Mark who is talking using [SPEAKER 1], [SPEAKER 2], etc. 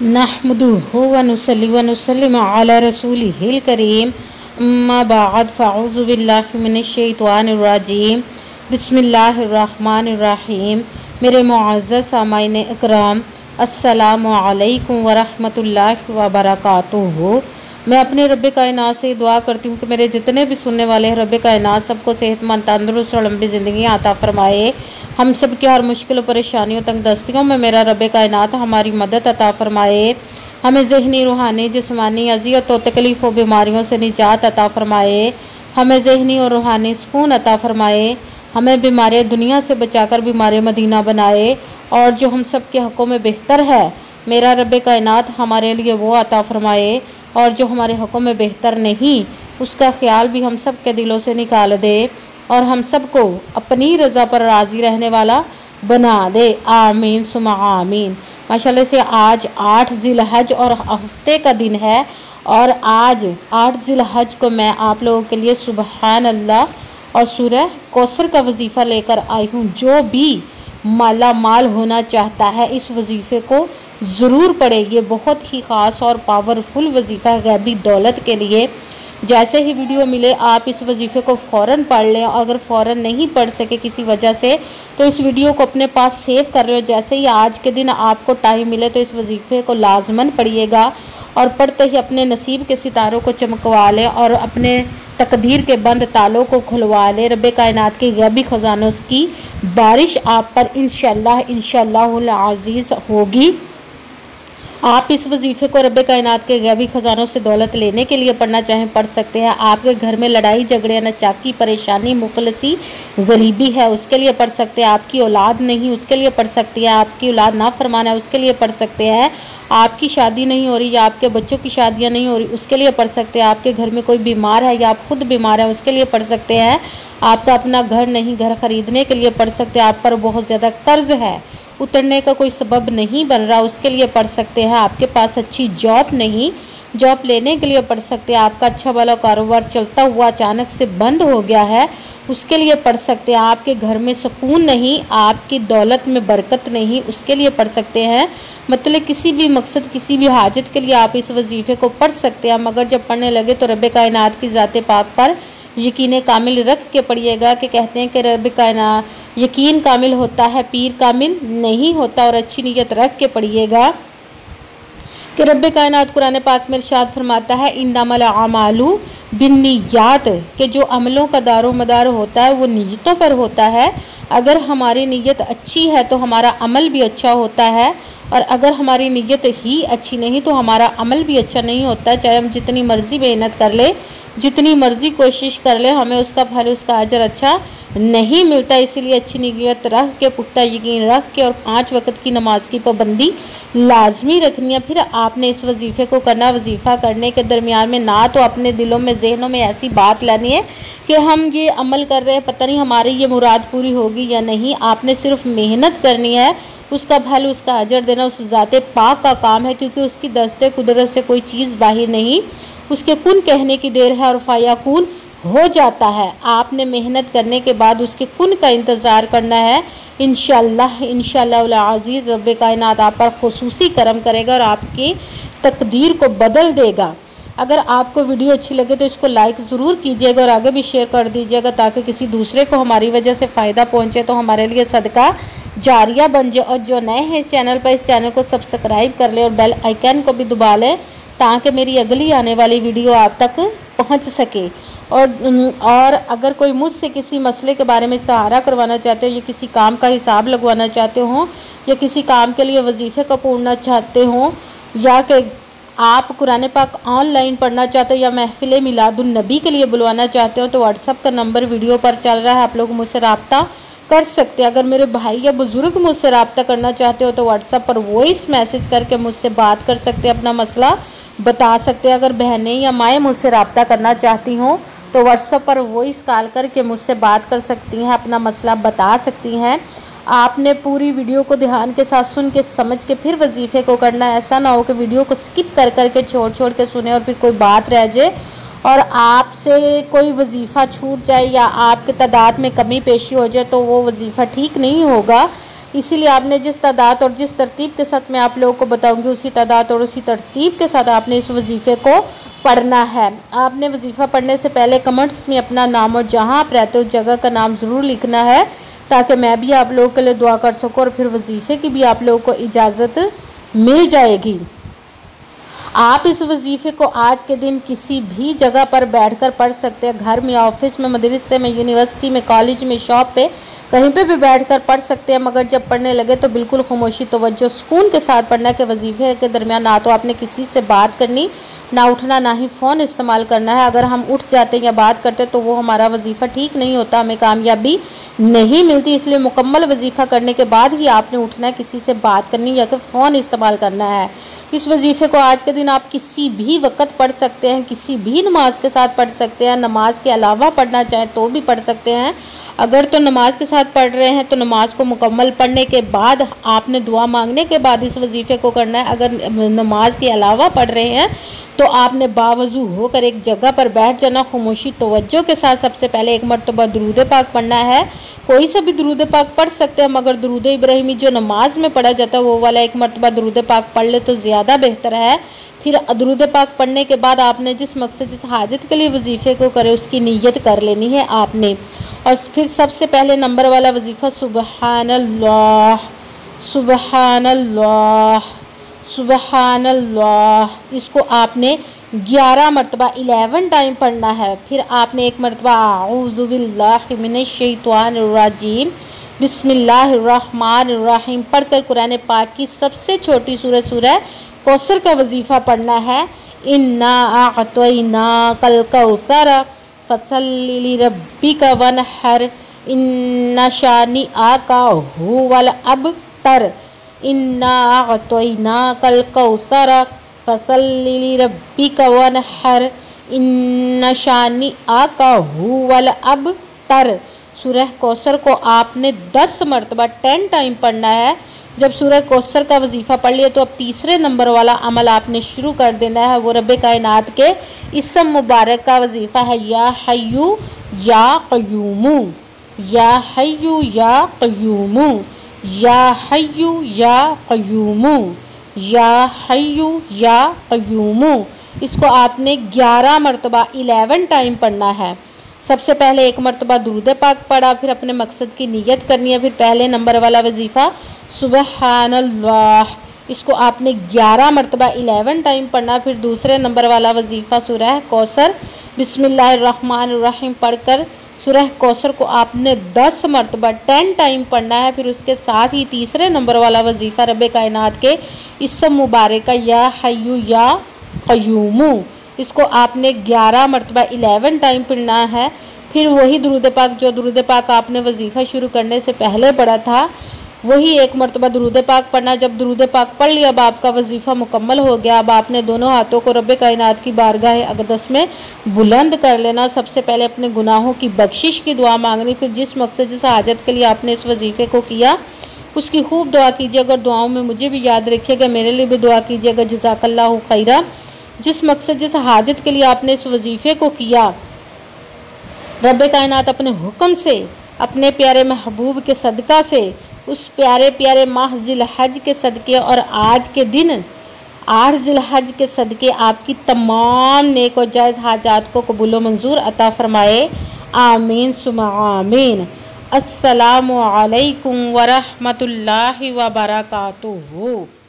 [SPEAKER 1] नहमदुहु व नुसल्ली व नुसल्लिमु अला रसूलिहिल करीम अम्मा बाद फ़अऊज़ु बिल्लाहि मिनश्शैतानिर रजीम बिस्मिल्लाहिर रहमानिर रहीम। मेरे मुअज़्ज़ज़ सामाईन इकराम, अस्सलामु अलैकुम व रहमतुल्लाहि व बरकातुहू। मैं अपने रब्बे कायनात से दुआ करती हूँ कि मेरे जितने भी सुनने वाले हैं रब्बे कायनात सबको सेहतमंद, तंदुरुस्त और लंबी ज़िंदगी अता फरमाए। हम सब की हर मुश्किल परेशानियों तंग दस्तियों में मेरा रब्बे कायनात हमारी मदद अता फरमाए। हमें ज़हनी, रूहानी, जिस्मानी अज़ियत और तकलीफ़ और बीमारियों से निजात अता फरमाए। हमें ज़हनी और रूहानी सुकून अता फरमाए। हमें बीमारी दुनिया से बचाकर बीमारी मदीना बनाए। और जो हम सब के हक़ों में बेहतर है मेरा रब्बे कायनात हमारे लिए वो अता फरमाए। और जो हमारे हक़ों में बेहतर नहीं उसका ख्याल भी हम सब के दिलों से निकाल दे और हम सबको अपनी रज़ा पर राज़ी रहने वाला बना दे। आमीन सुमा आमीन। माशाल्लाह से आज 8 ज़िलहज और हफ्ते का दिन है और आज 8 ज़िलहज को मैं आप लोगों के लिए सुबहान अल्लाह और सूरह कौसर का वजीफ़ा लेकर आई हूँ। जो भी माला माल होना चाहता है इस वजीफ़े को ज़रूर पढ़े। ये बहुत ही ख़ास और पावरफुल वजीफ़ा गैबी दौलत के लिए। जैसे ही वीडियो मिले आप इस वजीफ़े को फ़ौरन पढ़ लें। अगर फ़ौरन नहीं पढ़ सके किसी वजह से तो इस वीडियो को अपने पास सेव कर रहे हो। जैसे ही आज के दिन आपको टाइम मिले तो इस वजीफ़े को लाजमन पढ़िएगा और पढ़ते ही अपने नसीब के सितारों को चमकवा लें और अपने तकदीर के बंद तालों को खुलवा लें। रब्बे कायनात के गैबी ख़जानों की बारिश आप पर इंशाअल्लाहुल अज़ीज़ होगी। आप इस वजीफ़े को रब्बे कायनात के गैबी ख़जानों से दौलत लेने के लिए पढ़ना चाहें पढ़ सकते हैं। आपके घर में लड़ाई झगड़े, नाचाकी, परेशानी, मुफलसी, गरीबी है उसके लिए पढ़ सकते हैं। आपकी औलाद नहीं उसके लिए पढ़ सकती है। आपकी औलाद ना फरमाना है उसके लिए पढ़ सकते हैं। आपकी शादी नहीं हो रही या आपके बच्चों की शादियाँ नहीं हो रही उसके लिए पढ़ सकते हैं। आपके घर में कोई बीमार है या आप खुद बीमार हैं उसके लिए पढ़ सकते हैं। आपका अपना घर नहीं, घर ख़रीदने के लिए पढ़ सकते हैं। आप पर बहुत ज़्यादा कर्ज है, उतरने का कोई सबब नहीं बन रहा उसके लिए पढ़ सकते हैं। आपके पास अच्छी जॉब नहीं, जॉब लेने के लिए पढ़ सकते हैं। आपका अच्छा वाला कारोबार चलता हुआ अचानक से बंद हो गया है उसके लिए पढ़ सकते हैं। आपके घर में सुकून नहीं, आपकी दौलत में बरकत नहीं उसके लिए पढ़ सकते हैं। मतलब किसी भी मकसद, किसी भी हाजत के लिए आप इस वजीफ़े को पढ़ सकते हैं। मगर जब पढ़ने लगे तो रब्बे कायनात की ज़ात पाक पर यकीन कामिल रख के पढ़िएगा। कि कहते हैं कि रब्बे कायनात यकीन कामिल होता है, पीर कामिल नहीं होता। और अच्छी नीयत रख के पढ़िएगा कि रब्बे कायनात कुरान पाक में इरशाद फरमाता है इन्नमल अमालु बिन्नियात, कि जो अमलों का दारो मदार होता है वो नीयतों पर होता है। अगर हमारी नीयत अच्छी है तो हमारा अमल भी अच्छा होता है और अगर हमारी नीयत ही अच्छी नहीं तो हमारा अमल भी अच्छा नहीं होता। चाहे हम जितनी मर्ज़ी मेहनत कर ले, जितनी मर्ज़ी कोशिश कर ले, हमें उसका फल, उसका अजर अच्छा नहीं मिलता। इसीलिए अच्छी नीयत रख के, पुख्ता यकीन रख के और 5 वक्त की नमाज की पाबंदी लाजमी रखनी है। फिर आपने इस वजीफ़े को करना। वजीफ़ा करने के दरमियान में ना तो अपने दिलों में, जहनों में ऐसी बात लानी है कि हम ये अमल कर रहे हैं पता नहीं हमारी ये मुराद पूरी होगी या नहीं। आपने सिर्फ मेहनत करनी है, उसका फल, उसका अजर देना उस ज़ाते पाक का काम है। क्योंकि उसकी दस्ते कुदरत से कोई चीज़ बाहर नहीं, उसके कुन कहने की देर है और फ़याकुन हो जाता है। आपने मेहनत करने के बाद उसके कुन का इंतज़ार करना है। इंशाअल्लाह अज़ीज़ रब्बे कायनात आप पर खुसूसी करम करेगा और आपकी तकदीर को बदल देगा। अगर आपको वीडियो अच्छी लगे तो इसको लाइक ज़रूर कीजिएगा और आगे भी शेयर कर दीजिएगा ताकि किसी दूसरे को हमारी वजह से फ़ायदा पहुँचे तो हमारे लिए सदका जारिया बन जाए। और जो नए हैं इस चैनल पर, इस चैनल को सब्सक्राइब कर ले और बेल आइकन को भी दबा लें ताकि मेरी अगली आने वाली वीडियो आप तक पहुंच सके। और अगर कोई मुझसे किसी मसले के बारे में इस्तारा करवाना चाहते हो या किसी काम का हिसाब लगवाना चाहते हो या किसी काम के लिए वजीफ़े को पढ़ना चाहते हो या कि आप कुरान पाक ऑनलाइन पढ़ना चाहते हो या महफिल मिलादुन नबी के लिए बुलवाना चाहते हो तो व्हाट्सअप का नंबर वीडियो पर चल रहा है, आप लोग मुझसे रब्ता कर सकते हैं। अगर मेरे भाई या बुज़ुर्ग मुझसे रब्ता करना चाहते हो तो व्हाट्सअप पर वॉइस मैसेज करके मुझसे बात कर सकते हैं, अपना मसला बता सकते हैं। अगर बहनें या माएँ मुझसे रब्ता करना चाहती हों तो व्हाट्सएप पर वॉइस कॉल करके मुझसे बात कर सकती हैं, अपना मसला बता सकती हैं। आपने पूरी वीडियो को ध्यान के साथ सुन के समझ के फिर वजीफ़े को करना है। ऐसा ना हो कि वीडियो को स्किप कर कर के छोड़ के सुने और फिर कोई बात रह जाए और आपसे कोई वजीफ़ा छूट जाए या आपके तादाद में कमी पेशी हो जाए तो वो वजीफ़ा ठीक नहीं होगा। इसीलिए आपने जिस तादाद और जिस तरतीब के साथ मैं आप लोगों को बताऊंगी उसी तादाद और उसी तरतीब के साथ आपने इस वजीफ़े को पढ़ना है। आपने वजीफ़ा पढ़ने से पहले कमेंट्स में अपना नाम और जहां आप रहते हो जगह का नाम ज़रूर लिखना है, ताकि मैं भी आप लोगों के लिए दुआ कर सकूँ और फिर वजीफ़े की भी आप लोगों को इजाज़त मिल जाएगी। आप इस वजीफ़े को आज के दिन किसी भी जगह पर बैठकर पढ़ सकते हैं। घर में, ऑफिस में, मदरसे में, यूनिवर्सिटी में, कॉलेज में, शॉप पे, कहीं पे भी बैठकर पढ़ सकते हैं। मगर जब पढ़ने लगे तो बिल्कुल खामोशी, तवज्जो, सुकून के साथ पढ़ना है कि वजीफ़े के दरमियान ना तो आपने किसी से बात करनी, ना उठना, ना ही फ़ोन इस्तेमाल करना है। अगर हम उठ जाते हैं या बात करते हैं तो वो हमारा वजीफ़ा ठीक नहीं होता, हमें कामयाबी नहीं मिलती। इसलिए मुकम्मल वजीफ़ा करने के बाद ही आपने उठना है, किसी से बात करनी या कि फ़ोन इस्तेमाल करना है। इस वजीफ़े को आज के दिन आप किसी भी वक्त पढ़ सकते हैं, किसी भी नमाज के साथ पढ़ सकते हैं। नमाज के अलावा पढ़ना चाहें तो भी पढ़ सकते हैं। अगर तो नमाज के साथ पढ़ रहे हैं तो नमाज को मुकम्मल पढ़ने के बाद आपने दुआ मांगने के बाद इस वजीफ़े को करना है। अगर नमाज के अलावा पढ़ रहे हैं तो आपने बावजू होकर एक जगह पर बैठ जाना, खामोशी तवज्जो के साथ सबसे पहले एक मरतबा दुरूद पाक पढ़ना है। कोई सा भी दुरूद पाक पढ़ सकते हैं, मगर दुरूद इब्राहिमी जो नमाज में पढ़ा जाता है वो वाला एक मरतबा दुरूद पाक पढ़ ले तो ज़्यादा बेहतर है। फिर दुरूद पाक पढ़ने के बाद आपने जिस मकसद, जिस हाजत के लिए वजीफ़े को करे उसकी नीयत कर लेनी है आपने। और फिर सबसे पहले नंबर वाला वजीफ़ा सुबहानल्लाह, सुबहानल्लाह, सुबहानल्लाह, इसको आपने 11 मरतबा 11 टाइम पढ़ना है। फिर आपने एक मरतबा आऊज़ु बिल्लाहि मिनश्शैतानिर्रजीम बिस्मिल्लाहिर्रहमानिर्रहीम पढ़कर कुरान पाक की सबसे छोटी सूरह कौसर का वजीफ़ा पढ़ना है। इन्ना अअतैनाकल कौसर फसल्लि लिरब्बिका वनहर इन्ना शानिअका हुवल अबतर इन्ना अअतैनाकल कौसर फसल्लि लिरब्बिका वनहर इन्ना शानिअका हुवल अबतर। सूरह कौसर को आपने 10 मरतबा 10 टाइम पढ़ना है। जब सूरह कौसर का वजीफ़ा पढ़ लिया तो अब तीसरे नंबर वाला अमल आपने शुरू कर देना है। वो रब्बे कायनात के इसम मुबारक का वजीफ़ा है, या हय्यू या क़य्यूमू, या हय्यू या क़य्यूमू, या हय्यू या क़य्यूमू, या हय्यू या क़य्यूमू। इसको आपने 11 मरतबा 11 टाइम पढ़ना है। सबसे पहले एक मरतबा दुरूद पाक पढ़ा, फिर अपने मकसद की नीयत करनी है। फिर पहले नंबर वाला वजीफ़ा सुबहानल्लाह, इसको आपने 11 मरतबा 11 टाइम पढ़ना। फिर दूसरे नंबर वाला वजीफ़ा सूरह कौसर बिस्मिल्लाहिर्रहमानिर्रहीम पढ़कर सूरह कौसर को आपने 10 मरतबा 10 टाइम पढ़ना है। फिर उसके साथ ही तीसरे नंबर वाला वजीफ़ा रब्बे कायनात के इसम मुबारक का या हय्यू या क़य्यूमू, इसको आपने 11 मरतबा 11 टाइम पढ़ना है। फिर वही दुरूद पाक, जो दुरूद पाक आपने वजीफ़ा शुरू करने से पहले पढ़ा था, वही एक मरतबा दुरूद पाक पढ़ना। जब दुरूद पाक पढ़ लिया अब आपका वजीफ़ा मुकम्मल हो गया। अब आपने दोनों हाथों को रब्बे कायनात की बारगाह अक़दस में बुलंद कर लेना। सबसे पहले अपने गुनाहों की बख्शिश की दुआ मांगनी। फिर जिस मकसद, जिस हाजत के लिए आपने इस वजीफ़े को किया उसकी खूब दुआ कीजिए। अगर दुआओं में मुझे भी याद रखिएगा, मेरे लिए भी दुआ कीजिएगा। जज़ाकल्लाहु खैरा। जिस मकसद, जिस हाजत के लिए आपने इस वजीफ़े को किया, रब्बे कायनात अपने हुक्म से, अपने प्यारे महबूब के सदका से, उस प्यारे प्यारे माह ज़िलहज के सदक़े और आज के दिन 8 ज़िलहज के सदक़े आपकी तमाम नेक और जायज़ हाजात को कबूल मंजूर अता फ़रमाए। आमीन सुम्मा आमीन। अस्सलामु अलैकुम व रहमतुल्लाहि व बरकातुहू।